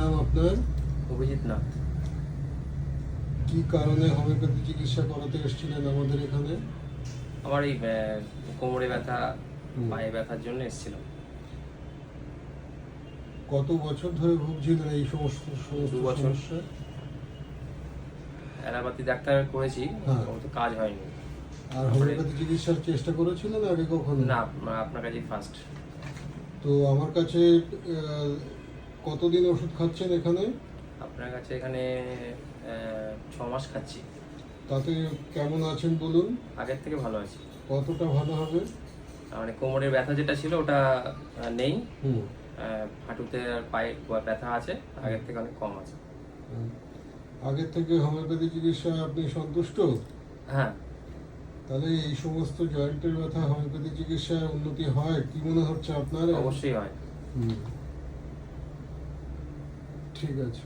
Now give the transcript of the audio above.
নাম আপনার? অভিজিৎ নাথ। কি কারণে হোমিওপ্যাথি চিকিৎসা করাতে এসেছিলেন আমাদের এখানে? আমার এই কোমরে ব্যথা, পায়ে ব্যথার জন্য এসেছিলাম। কত বছর ধরে ভুগছিলেন এই সমস্ত 2 বছর। সমস্যা? অ্যালোপ্যাথি ডাক্তার করেছি, হ্যাঁ। তো কাজ হয়নি। আর হোমিওপ্যাথি চিকিৎসার চেষ্টা করেছিলেন আগে কখনো? না, আপনার কাছেই ফার্স্ট। তো আমার কাছে কতদিন ওষুধ খাচ্ছেন এখানে? আপনার কাছে এখানে 6 মাস খাচ্ছি। তাতে কেমন আছেন বলুন? আগের থেকে ভালো আছি। কতটা ভালো হবে? মানে কোমরের ব্যথা যেটা ছিল ওটা নেই। হুম। হাঁটুতে আর পায়ে ব্যথা আছে, আগের থেকে অনেক কম আছে। আগের থেকে হোমিওপ্যাথি চিকিৎসা আপনি সন্তুষ্ট? হ্যাঁ। তাহলে এই সমস্ত জয়েন্টের ব্যথা হোমিওপ্যাথি চিকিৎসায় উন্নতি হয় কি মনে হচ্ছে আপনার? অবশ্যই হয়। ঠিক আছে।